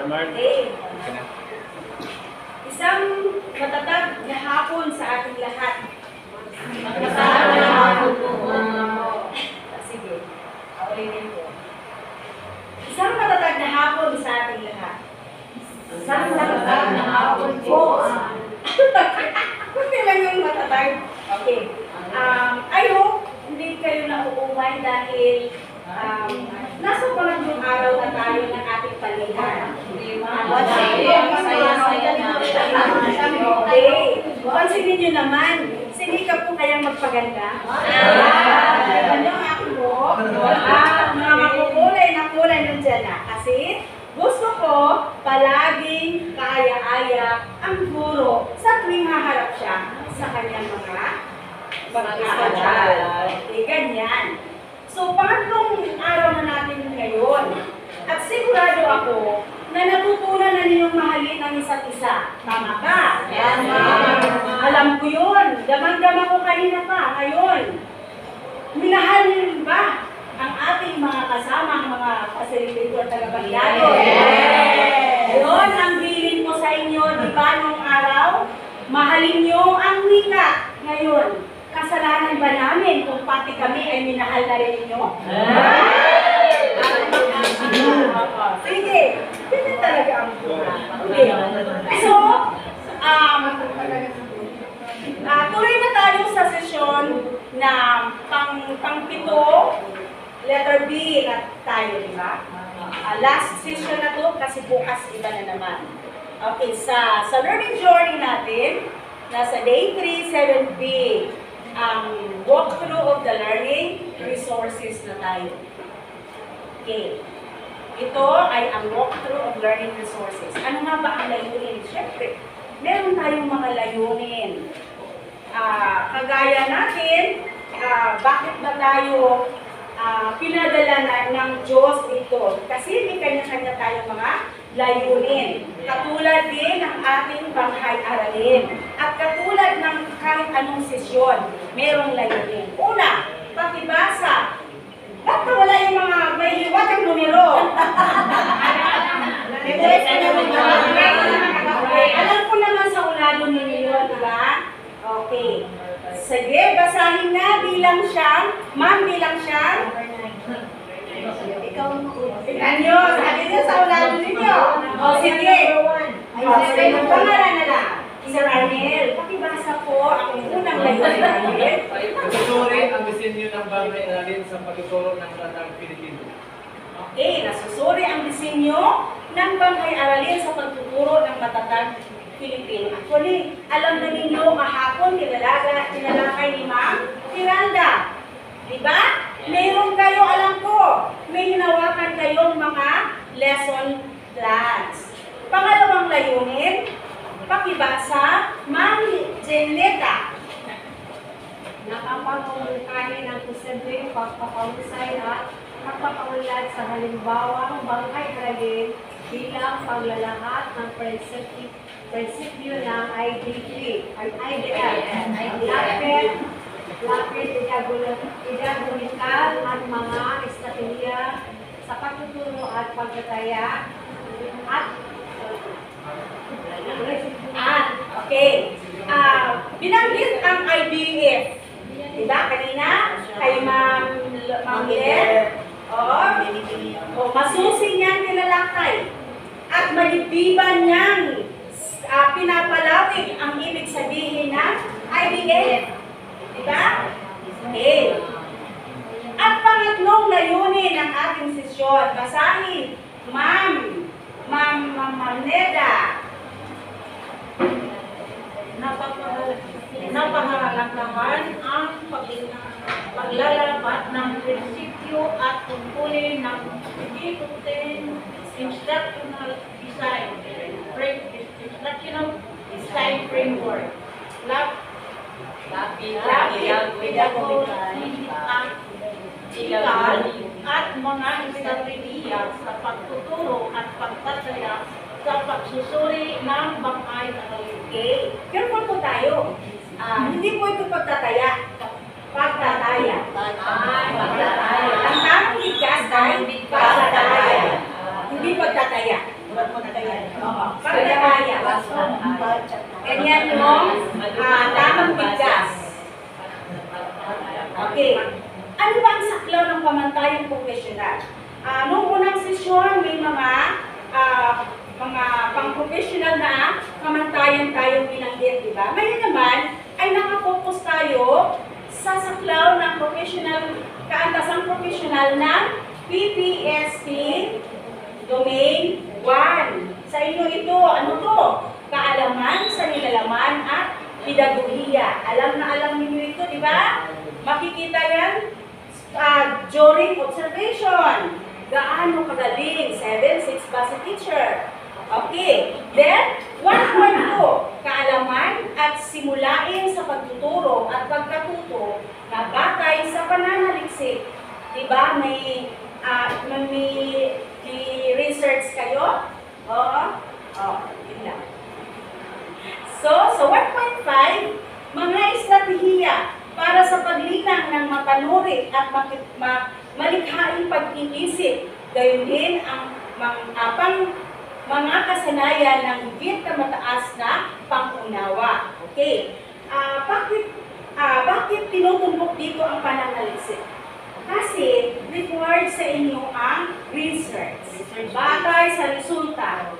Okay. Isang matatag na hapon sa ating lahat. Matatag na hapon po. Sige. Ulitin ko. Isang matatag na hapon sa ating lahat. Isang matatag na hapon po. Kunti lang yung matatag. Okay. I hope hindi kayo nauumay dahil nasa pangatlong araw na tayo ng ating palihan. Okay. Pansinin nyo naman, sinikap po kayang magpaganda. Ano ang ako mo? Mga makukulay na kulay nandyan na. Kasi gusto ko palaging kaaya-aya ang guro sa tuwing haharap siya sa kanyang mga pag-aaral. Okay, ganyan. So, pangatlong araw na natin ngayon. At sigurado ako na natutunan na ninyong mahalin ang isa't isa. Tama ka? Yes, Alam ko yun. Damang-dama ko kanina pa. Ngayon, minahal niyo ba ang ating mga kasama, ang mga facilitator taga-Bagyado? Yes! Yun ang bilin ko sa inyo, di ba, nung araw? Mahalin niyo ang wika. Ngayon, kasalanan ba namin kung pati kami ay minahal na rin ninyo? Sige, hindi talaga ang buhay. Okay. So, tuloy na tayo sa sesyon na pang-pito, letter B na tayo, di ba? Last session na to kasi bukas iba na naman. Okay, sa learning journey natin, nasa day 3, 7B, walkthrough of the learning resources na tayo. Okay. Ito ay ang walkthrough of learning resources. Ano nga ba ang layunin? Siyempre, meron tayong mga layunin. Kagaya natin, bakit ba tayo pinadala ng Diyos dito? Kasi may kanya-kanya tayong mga layunin. Katulad din ng ating banghay-aralin. At katulad ng kahit anong sesyon, merong layunin. Una, pakibasa. Ba't ka wala yung mga may hiwag ang numero? Alam ko naman sa ulado ninyo, di ba? Okay. Sige, basahin na bilang siyang, ma'am bilang siyang. Tignan nyo, sabi niyo sa ulado ninyo. O sige. Sige, pangalan na lang. Sir Arnel, pakibasa po ang unang layunin. Nasusuri ang disenyo ng banghay-aralin sa pagtuturo ng Matatag Pilipino. Okay, nasusuri ang disenyo ng banghay-aralin sa pagtuturo ng Matatag Pilipino. Actually, alam na ninyo kahapon, tinalakay ni Ma'am Miranda. Diba? Meron kayo, alam ko, may hinawakan kayong mga lesson plans. Pangalawang layunin, pakibasa, Ma'am Jenleta. Nakapangungkahin ng posibleng pagpapahusay at pagpapaunlad sa halimbawang banghay-aralin bilang paglalahat ng prinsipyo ng IDF, lapit, idagumikal at mga estratehiya sa pagtuturo at pagtataya Okay. Binanggit ang IDF. Diba? Kanina, kay Ma'am Len. Masusi niyang nilalakay. At malibdiban niyang pinapalawig ang ibig sabihin ng IDF. Diba? Okay. At pangatlong layunin ng ating sesyon, basahin, Ma'am Neda. Napahalagahan ang paglalapat ng prinsipyo at tungkulin ng instructional design framework. At mga estratehiya sa pagtuturo at pagtataya sa pagsusuri ng banghay-aralin. Okay. Careful po tayo. Hindi po ito pagtataya. Pagtataya. Pagtataya. Ang tamang bigkas ay pagtataya. Hindi pagtataya. Oo, pagkakaya. Ganyan yung tamang bigkas. Okay. Ano ba ang saklaw ng pamantayang profesional? Noong unang sesyon, may mga pang-professional na kamantayan tayong binanggit, di ba? Ngayon naman, ay nakapokus tayo sa saklaw ng professional, kaantasang professional ng PPST Domain 1. Sa inyo ito, ano to? Kaalaman sa nilalaman at pedagohiya. Alam na alam niyo ito, di ba? Makikita yan during observation. Gaano kagaling? 7-6 ba si teacher? Okay. Then, 1.2. Kaalaman at simulain sa pagtuturo at pagkatuto na batay sa pananaliksik. Diba? May research kayo? Oo. Yun lang. So, sa 1.5, mga estratehiya para sa paglinang ng mapanuri at malikhaing pag-iisip. Gayon din ang mga kasanayan ng higit na mataas na pangunawa. Okay. Bakit tinutumbok dito ang pananaliksik? Kasi required sa inyo ang research. Batay sa resulta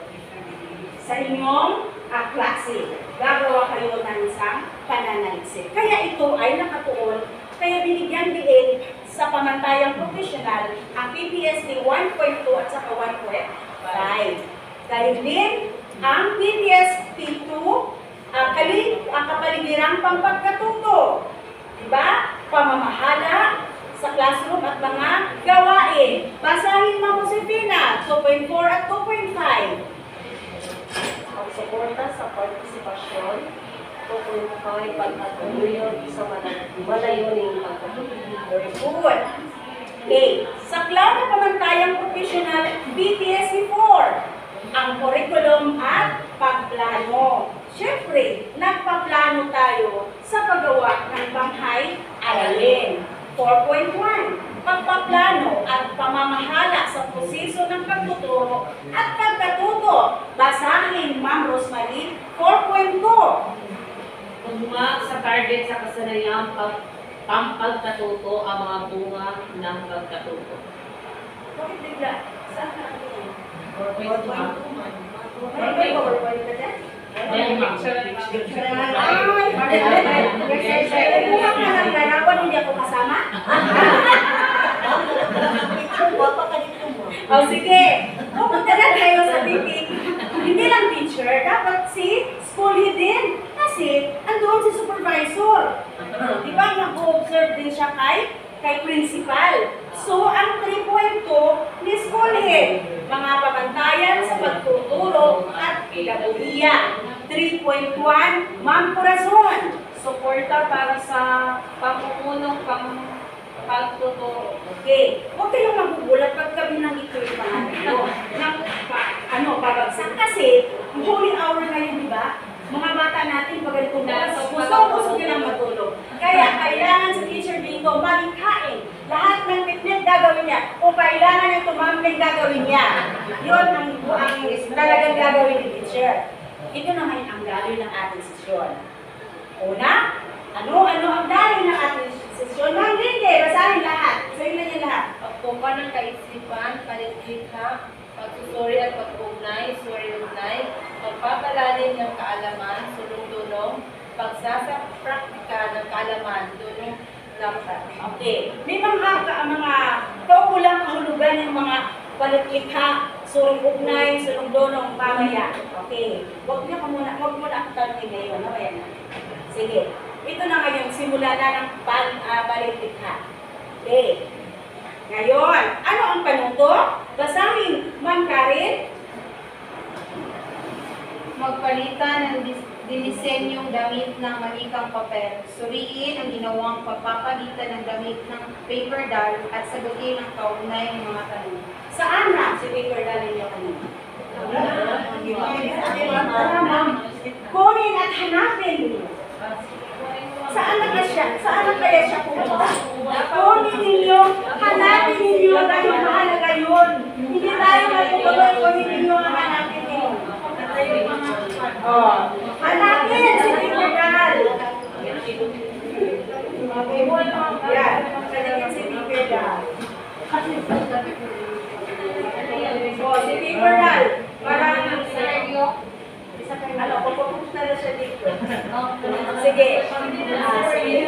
sa inyong klase. Gagawa kayo ng isang pananaliksik. Kaya ito ay nakatuon, kaya binigyan din sa pamantayang professional ang PPST 1.2 at saka 1.5. Dahil din ang PPST 2, ang kapaligirang pampagkatuto. Diba? Pamamahala sa classroom at mga gawain. Basahin mo Josefina, 2.4 at 2.5. Pagsuporta sa partisipasyon, 2.5 pagkatuluyod sa malayuning pagkatuluyod. Very good. Okay. Saklaw na pamantayang professional, BPSC 4. Ang curriculum at pagplano. Siyempre, nagpaplano tayo sa paggawa ng banghay aralin. 4.1. Pagpaplano at pamamahala sa proseso ng pagtuturo at pagkatuto. Basahin, Ma'am Rosemary, 4.2. Tugma sa target sa kasanayang pampagkatuto ang mga bunga ng pagkatuto. Bakit bigla? Saan ka ano yan? 4.2. May PowerPoint ka dyan? Ayan, ma'am. Kumuha ka ng ganawan, hindi ako kasama? O sige, pupunta na kayo sa BP. Hindi lang teacher, dapat si school head din. Kasi, andun si supervisor. Di ba, nag-observe din siya kay principal. So, ang 3.2 ni school head, mga pamantayan sa pagtuturo at pedagogiya. 3.1, Ma'am Corazon, Suporta para sa pamumuno pagtuturo. okay. Huwag kayong magugulat pag kami nang ito yung pabagsak. Kasi, ang holy hour ngayon, di ba? Mga bata natin, pag ganitong gusto nilang matulog. Kaya, kailangan sa teacher dito, malikhain. Lahat ng pitnit gagawin niya. Kung kailangan niya tumambling, gagawin niya. Yun ang talagang gagawin ni teacher. Ito naman ang gagawin ng ating sesyon. Una, ano ang dahil ng ating sesyon? Ma'am Lindy, basahin lahat. Basahin na niya lahat. Pagkuha ng kaisipan, palitikha, pagsusuri at pag-ugnay, suri-ugnay, pagpapalalim ng kaalaman, sulong-dulong, pagsasapraktika ng kaalaman, dulong lapat. Okay. May mga kaukulang kahulugan ng mga palitikha, suri-ugnay, sulong-dulong, pamaya. Okay. Huwag mo na ako tanongin ngayon. Ano yan? Sige. Ito na ngayon, simula na ng palitikha. Okay. Ngayon, ano ang panuto? Basahin, Ma'am Karen. Magpalitan ng dinisenyong damit ng malikang papel. Suriin ang ginawang pagpapalitan ng damit ng paper doll at sagutin ang kaugnay ng mga tanong. Saan na si Paper Darling yung kanina? Kunin at hanapin. Saan na kaya siya pumunta? Kunin ninyo, hanapin ninyo dahil mahalaga yun. Hindi tayo matutuloy kung hindi nyo hanapin Oh, hanapin si paper doll. Yan, hanapin si paper doll. Oh, si paper doll. Parang ano, pupunta na siya dito. Sige. Sige.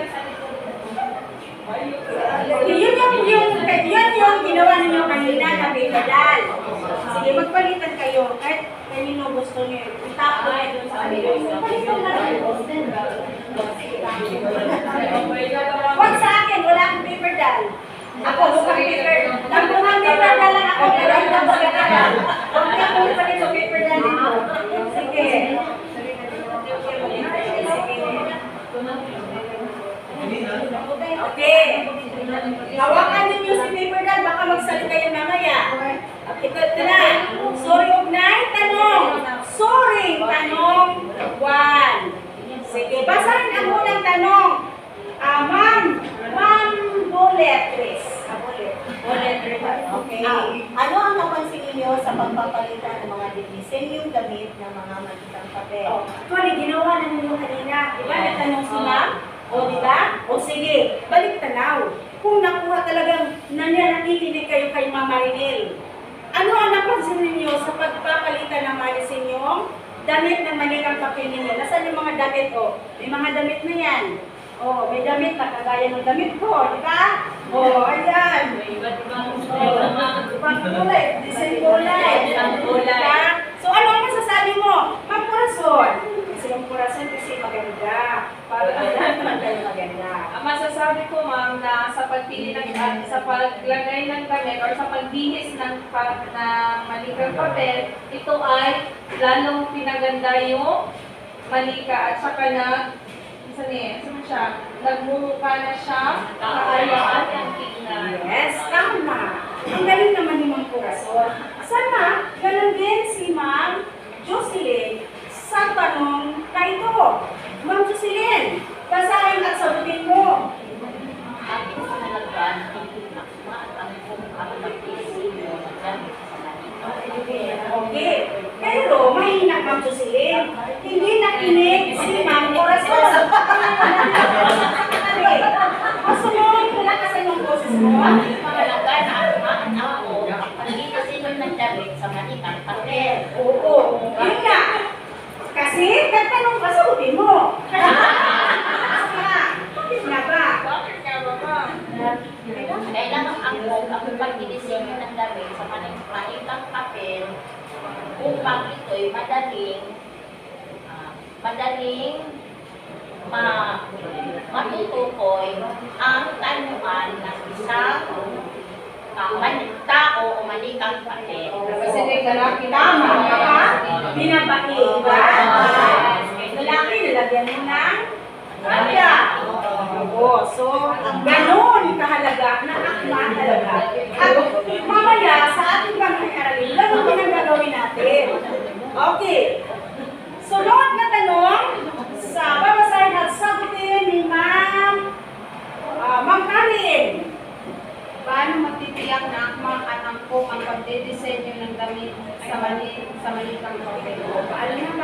Yun yung ginawa ninyo kanina na paper doll. Sige, magpalitan kayo. Kahit kanino gusto niyo. Itapon na doon sa kanila. Magpalitan na kayo. Huwag sa akin, wala akong paper doll. Ako, bukang paper. Nagpungang paper doll lang ako. Pero hindi ako paper doll. Huwag niya kung pa rin paper doll nito. Sige. Okay. Hawakan ninyo si paper doll. Baka magsalita yan mamaya. Ito na. Sorry, Ugnay. Tanong. Sorry, tanong 1. Sige, basahin ang unang tanong. Ma'am Boletres. Okay. Ano ang napansin niyo sa pagpapalitan ng mga disenyong damit ng mga malikang papel? Actually, ginawa na ninyo kanina. Diba, natanong si ma'am? O, diba? O, sige, balik tanaw. Kung nakuha talagang nakikinig kayo kay Ma'am Marinel, ano ang napansin ninyo sa pagpapalitan ng mga disenyong damit ng malikang papel ninyo? Nasaan yung mga damit, o? May mga damit na yan. O, may damit na kagaya ng damit ko, diba? O, ayan. Pagkulay, design kulay. Diba? So, ano ang masasabi mo? Ma'am Corazon. Kasi yung Corazon kasi maganda. Para lahat naman tayo maganda. Ang masasabi ko, ma'am, na sa pagpili ng sa paglagay ng damit or sa pagbihis ng malikang papel, ito ay lalong pinaganda yung malika at saka nagmumukha na siya kaayaan ang tingnan. Yes, tama. Ang galing naman ni Ma'am Corazon. Sana, ganun din si Ma'am Jocelyn sa tanong na ito. Ma'am Jocelyn, basahin at sagutin mo. Aking panalagaan, nakma at ang kung ang pag-isip mo na gamit sa malika. Okay. Pero, mahina Ma'am Jocelyn. Hindi nakinig si Ma'am Corazon. Gusto mo, palakasan yung boses mo? Panalagaan na akma at ako ang pag-isip ng damit sa malikang papel. Oo. Yun nga. Kasi, nagtanong ka, sagutin mo. Bakit nga ba? Bakit nga ba, ma'am? Kailangan ako ang pag-disenyo ng damit sa malikang papel upang ito'y matutukoy ang tanungan ng isang tao o malikang papel. Kasi may lalaki Tama ka? Binabahi, diba? Lalaki, nilagyan mo ng kaya. Oo, so, ganun kahalaga na akma talaga. At mamaya, sa ating pag-aralin, ganun din ang gagawin natin. Okay. Sunod na tanong, sa babasahin at sagutin ni Ma'am Karin. Paano matitiyak na akma at angkop ang pagdidisenyo ng damit sa malikang papel? Malalaman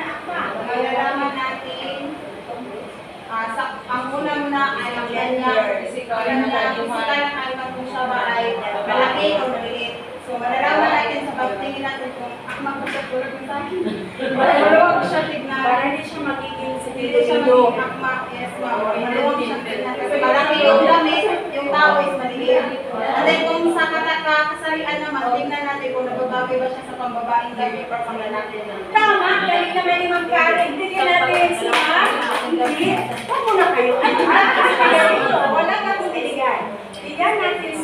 na akma. Malalaman natin, ang una ay ang gender. Physical na item kung siya ba ay malaki o maliit. So, malalaman natin sa pagtingin natin kung akma ko siya tulad ng sa akin. Maluwag siya tignan. Para hindi siya magiging Hindi siya magiging akma. Yes, ma'am. Maluwag siya tignan. Kasi malaki yung damit, yung tao is maliit. And then kung sa kasarian naman, tingnan natin kung nagbabawi ba siya sa pambabaeng damit or panglalaki naman. Tama, galing naman ni Ma'am Karen. Bigyan natin si Ma'am. Hindi. Huwag muna kayo. Wala ka kong biligan. Bigyan natin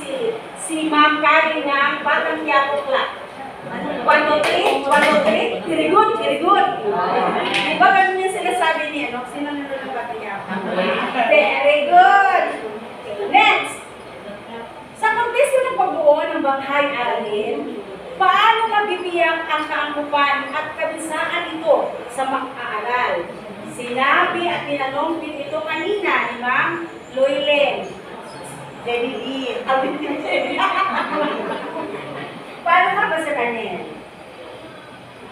si Ma'am Karen ng Batang Quiapo Club. 1, 2, 3. Very good, very good. Diba ganun yung sinasabi niya, no? Sino nanonood ng Batang Quiapo? Very good. Next. Sa kontesto ng pagbuo ng Banghay Aralin, paano mabibiyang ang kaangkupan at kabisaan ito sa mag-aaral? Sinabi at tinanong din ito kanina ni Ma'am Loylen. Debbie paano nga ba sa kanya?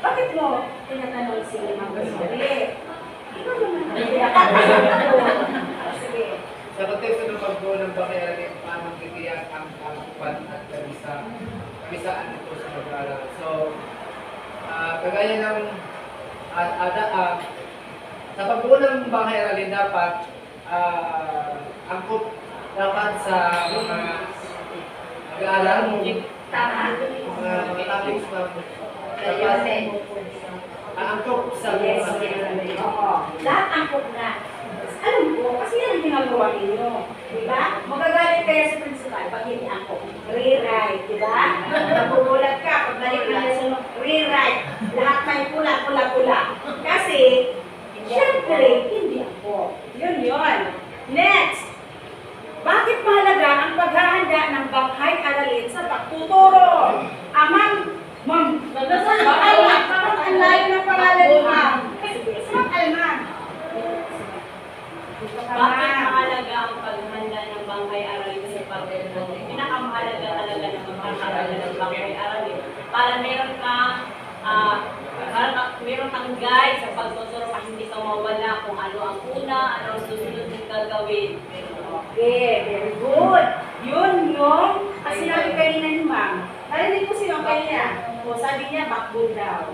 Bakit mo tinatanong si Ma'am Rosemary? Ikaw naman. Sige. Sa konteksto ng pagbuo ng bangay-aralin, paano titiyak ang kagupan at kabisaan nito sa pag-aaral. So, kagaya ng sa pagbuo ng bangay-aralin dapat angkop dapat sa mga nag-aaral mo, Tama. mga topics na dapat angkop sa Yes, mga yes. Oo. Lahat angkop na. Alam ko, kasi yan ang ginagawa ninyo. Diba? Magagalit kaya sa principal pag hindi angkop. Rewrite, diba? Nagugulat ka, pag balik na lesson mo, rewrite. Lahat may pula. Kasi, syempre, hindi angkop. Yun. Next! Bakit mahalaga ang paghahanda ng banghay aralin sa pagtuturo? Ma'am, parang ang layo ng pangalan ni Ma'am. Ma'am Alman. Bakit mahalaga ang paghahanda ng bangkay aralin sa pagtuturo? Pinakamahalaga talaga ng paghahanda ng bangkay aralin. Para meron kang guide sa pagtuturo pa hindi ka mawala kung ano ang una, ano ang susunod mong gagawin. Okay, very good. Yun yung, kasi sinabi kanina ni Ma'am. Narinig ko sino kanina. O sabi niya, backbone daw.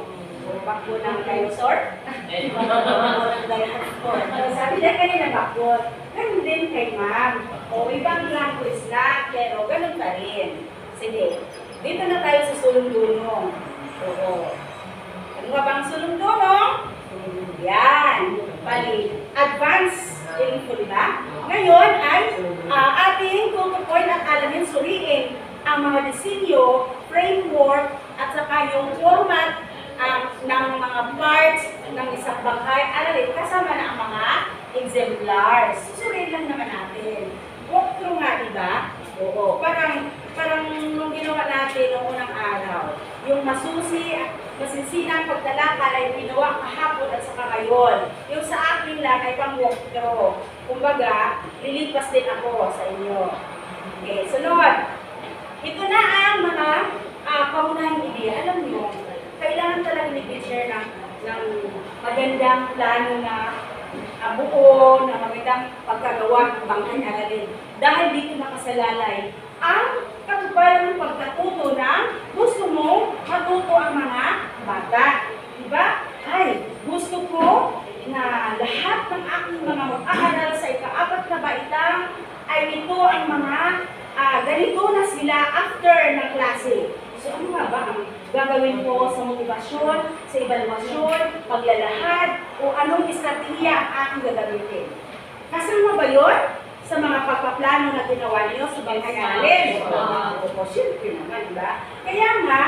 O backbone ng dinosaur. Backbone ng dinosaur. Sabi niya kanina, backbone. Ganun din kay Ma'am. O ibang language lang, pero ganun pa rin. Sige, dito na tayo sa sulong-dunong. Oo. Ano nga bang sulong-dunong? Yan. Bali, advanced info, diba? Ngayon ay ating tutukoy at alamin suriin ang mga disenyo, framework, at saka yung format ng mga parts ng isang bangkay aralin kasama na ang mga exemplars. Susuriin lang naman natin. Walkthrough nga, diba? Oo. Parang nung ginawa natin noong unang araw, yung masisinang pagtalakal ay ginawa kahapon at saka ngayon. Yung sa akin lang ay pang walkthrough. Kumbaga, lilipas din ako sa inyo. Okay, sunod. Ito na ang mga pangunahing ideya. Alam niyo, kailangan talaga ni-share ng magandang plano na buo, na magandang pagkagawa ng bangkay aralin. Dahil dito nakasalalay ang katuparan ng pagkatuto ng gusto mo matuto ang mga bata. Diba? Ay, gusto ko na lahat ng aking mga mag-aaral sa ika-4 na baitang ay ito ang mga ganito na sila after ng klase. So ano nga ba ang gagawin ko sa motivasyon, sa evaluasyon, paglalahad, o anong estratehiya ang aking gagamitin? Kasama ba yun sa mga pagpaplano na ginawa niyo sa bangkay aralin? Opo, siyempre naman, diba? Kaya nga,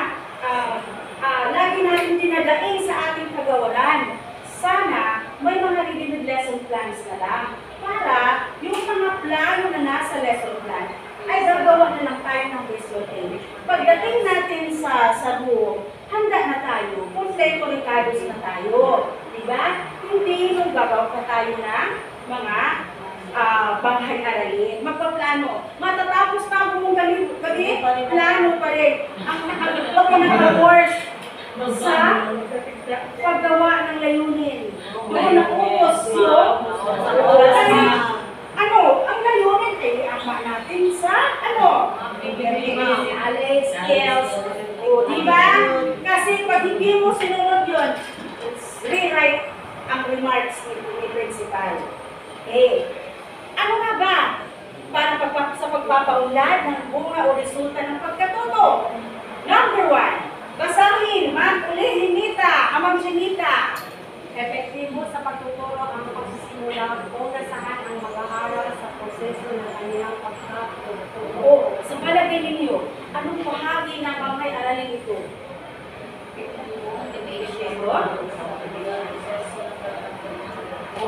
lagi natin dinadaing sa ating kagawaran. Sana may mga reviewed lesson plans na lang para yung mga plano na nasa lesson plan ay gagawa na lang tayo ng lesson 8. Pagdating natin sa buo, handa na tayo, kompleto recados na tayo. Diba? Hindi nung gagawa pa tayo ng mga bangkay aralin. Magpaplano. Matatapos na ang buong gabi, plano pa rin. Ang pinaka-worst sa paggawa ng layunin. Yung naubos yun. Kasi, ang layunin ay ama natin sa, knowledge, skills. O, diba? Kasi pag hindi mo sinunod yun, rewrite ang remarks ni principal. Okay. Ano nga ba? Para sa pagpapaunlad ng bunga o resulta ng pagkatuto. Number 1, basahin, Ma'am Jenita. Epektibo sa pagtuturo ang pagsisimula o nasahan ang mag-aaral sa proseso ng kanilang pagkatuto. O, sa palagay ninyo, anong bahagi ng bangkay aralin ito?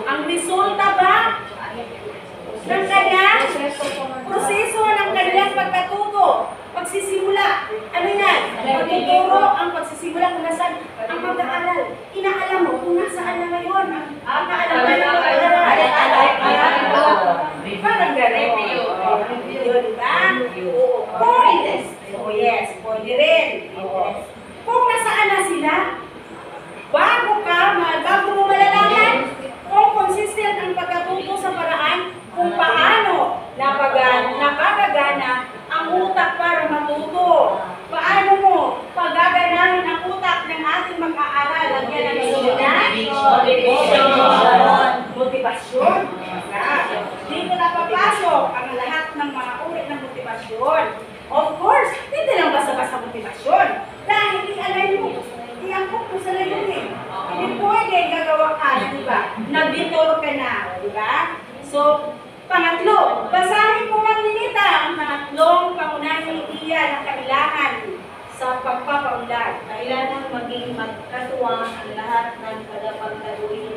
Ang resulta ba ng kanyang proseso ng kanyang pagkatuto, pagsisimula? Ano yan? Pagtuturo ang pagsisimula kung nasaan ang pag-aaral. Inaalam mo kung nasaan na ngayon ang kaalam na parang gano'n. Review, diba? Point. Oh yes, pwede rin. Kung nasaan na sila, ng iba. Nabitor ka na, di ba? So, pangatlo, basahin po Ma'am Ninita ang pangatlong pangunahing ideya na kailangan sa pagpapaunlad. Kailangan maging magkatuwang ang lahat ng tagapagtaguhin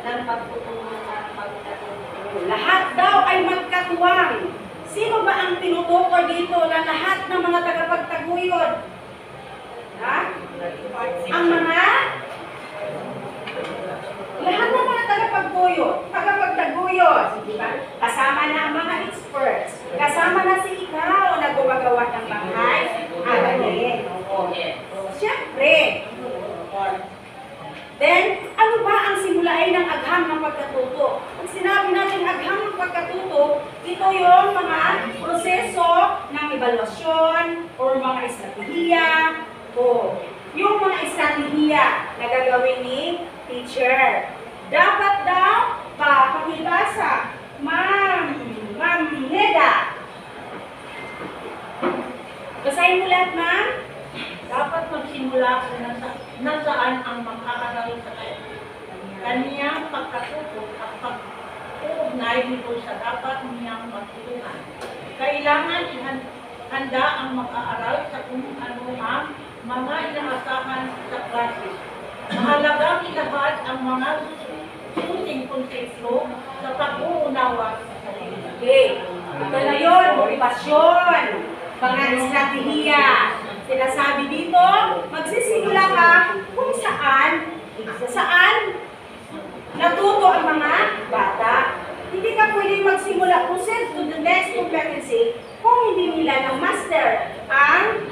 ng pagtutulong at pagtutulong. Lahat daw ay magkatuwang. Sino ba ang tinutukoy dito na lahat ng mga tagapagtaguyod? Ha? Ang mga lahat ng mga tagapagtaguyod, di ba? Kasama na ang mga experts. Kasama na si ikaw na gumagawa ng bahay. Aralin. Siyempre. Then, ano ba ang simulain ng agham ng pagkatuto? Pag sinabi natin agham ng pagkatuto, ito yung mga proseso ng evaluasyon o mga estratehiya o yung mga estratehiya na gagawin ni teacher. Dapat daw pakibasa, Ma'am Neda. Basahin mo lahat, Ma'am. Dapat magsimula na saan ang makakaroon sa kaniyang pagkatuto at pag-uugnay nito sa dapat niyang magtulungan. Kailangan ihanda ang mag-aaral sa kung ano ang mga inaasahan sa klase. Mahalagang ilahad ang mga susing konsepto sa pag-uunawa sa sarili. Okay. Ito na yun, motivasyon, mga estratehiya. Sinasabi dito, magsisimula ka kung saan natuto ang mga bata. Hindi ka pwedeng magsimula proceed to the next competency kung hindi nila na-master ang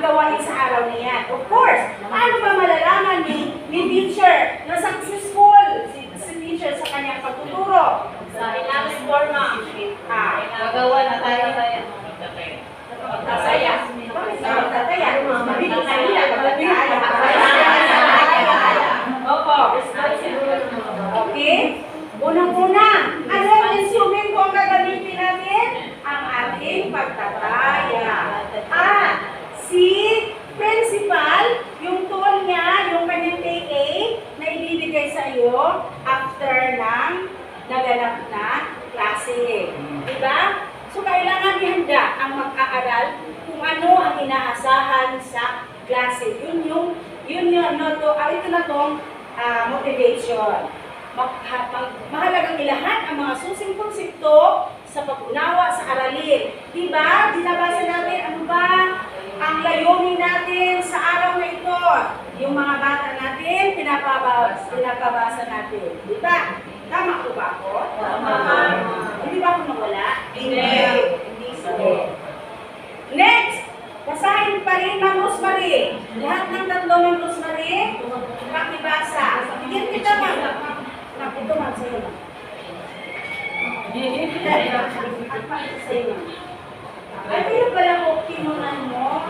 gawain sa araw na yan. Of course, paano ba malalaman ni teacher na successful si teacher sa kanyang pagtuturo? Sa English forma. Gagawa na tayo. Tataya. Tataya. Opo. Okay? Unang-una, ano ang instrument ko ang gagamitin natin? Ang ating pagtataya. Si principal, yung tool niya, yung kanyang TA na ibibigay sa iyo after ng naganap na klase. Diba? So, kailangan ihanda ang mag-aaral kung ano ang inaasahan sa klase. Ito na tong motivation. Mahalagang ilahan ang mga susing konsepto sa pag-unawa sa aralin. Diba? Dinabasa natin ano ba ang layunin natin sa araw na ito. Yung mga bata natin, pinapabasa natin. Diba? Tama ko ba ako? Tama. Hindi ba ako nawala? Hindi. Sige. Next! Basahin pa rin, Ma'am Rosemary. Lahat ng tatlo, Ma'am Rosemary, pakibasa. Bigyan kita, Ma'am. Ito, Ma'am, sa'yo, Ma'am. Sa'yo, Ma'am. Ay, pero pala ko, kinunan mo.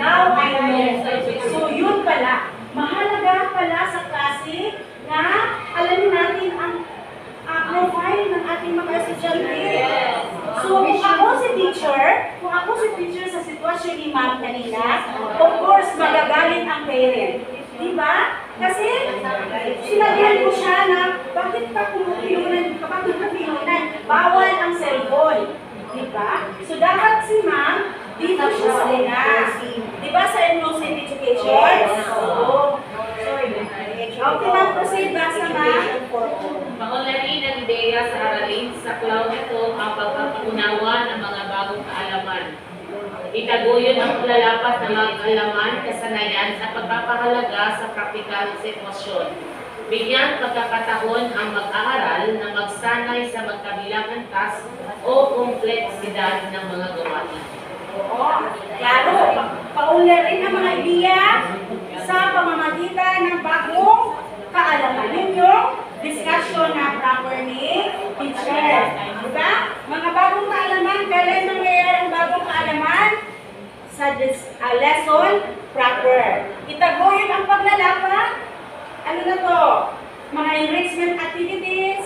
Now I know. So, yun pala. Mahalaga pala sa klase na alamin natin ang profile ng ating mga estudyante. So, kung ako si teacher sa sitwasyon ni Ma'am kanina, of course, magagalit ang parent. Diba? Kasi, sinabihan ko siya na, bakit pa kumukilunan? Bawal ang cellphone. Diba? So, dapat si Ma'am, dito siya sa unas. Diba sa inclusive education? Oo. Okay, Ma'am, proceed. Basta, Ma'am. Pangunlahin ang ideya sa aralin sa cloud ito ang pagkakaunawa ng mga bagong kaalaman. Itaguyod ang paglalapat ng mga kaalaman, kasanayan sa pagpapahalaga sa praktikal sitwasyon. Bigyan pagkakataon ang mag-aaral na magsanay sa magkabilang task o kompleksidad ng mga gawain. Oo. Klaro, paunlarin ang mga ideya sa pamamagitan ng bagong kaalaman ninyo, discussion na proper ni teacher. Diba? Mga bagong kaalaman, kailan nangyayari ang bagong kaalaman? Sa lesson proper. Itaguyod ang paglalapat. Ano na to? Mga enrichment activities.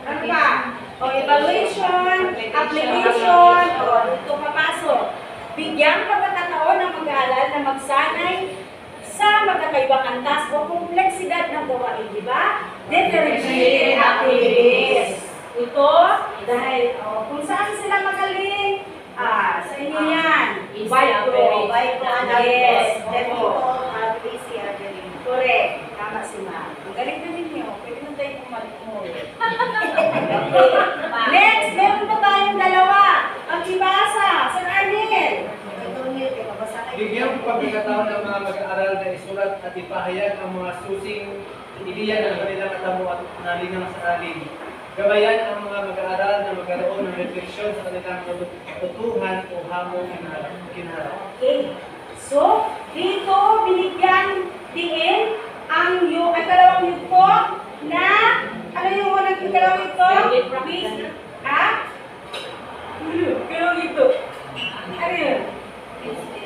Ano pa? O evaluation, application, o ito papasok. Bigyang pagkakataon ng mag-aaral na magsanay sa magkakaibang antas o kompleksidad ng gawain, di ba? Differentiated activities. Ito, dahil kung saan sila magaling, sa inyo yan. Micro. Yes. Correct. Tama si Ma. Ang galing na ninyo. Pwede mo tayo kumalimol. Next, meron pa tayong dalawa. Pagbibasa. Sir Arnel. Bigyan pagkakataon ng mga mag-aaral na isulat at ipahayag ang mga susing ideya ng kanilang katamo at nalingang sa alin. Gabayan ang mga mag-aaral na magkaroon ng refleksyon sa kanilang katutuhan o hamong kinaharap. Okay. So, dito binigyan din ang yung kalawang yugto na ano yung unang kalawang yugto? Ha? Kalawang yugto. Ano yun? Gusto.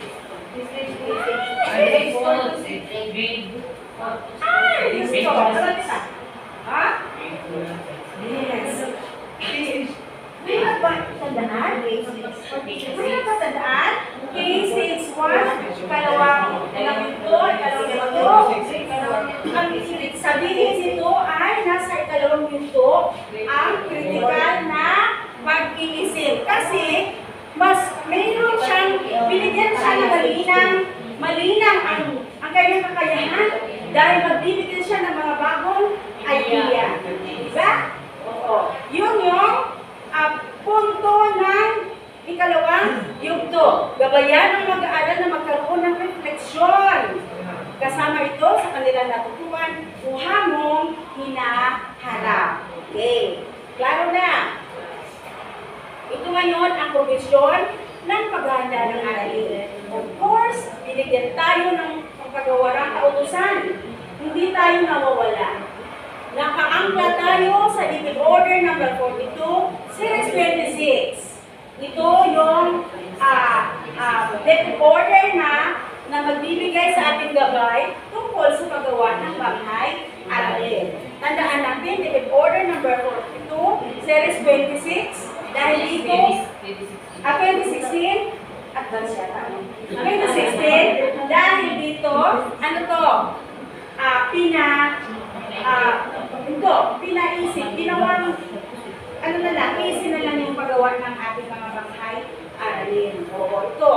Ano kita? Ha? Yes. May nagpatandaan? May nagpatandaan? K-stage 1, kalawang yugto, ikalawang yugto. Ang sabihin nito ay nasa ikalawang yugto ang critical na pag-iisip. Kasi, mas mayroon siyang, binigyan siya ng malinang ang kanyang kakayahan dahil magbibigyan siya ng mga bagong idea. Diba? Oo. Yun yung punto ng ikalawang yugto. Gabayan ng mag-aaral na magkaroon ng refleksyon. Kasama ito sa kanilang natutuhan o hamong hinaharap. Okay. Klaro na. Ito ngayon ang provision ng paghahanda ng aralin. Of course, binigyan tayo ng pagpagawarang kautusan. Hindi tayo nawawala. Nakaangkla tayo sa Little Order number 42, Series 26. Ito yung Little Order na magbibigay sa ating gabay tungkol sa paggawa ng bahay aralin. Tandaan natin, Little Order number 42, Series 26. Dahil dito, 2016, advance yata. 2016, dahil dito, ano to? Pinaisip, ginawang, ano na lang, easy na lang yung paggawa ng ating mga bahay aralin. Oo, ito.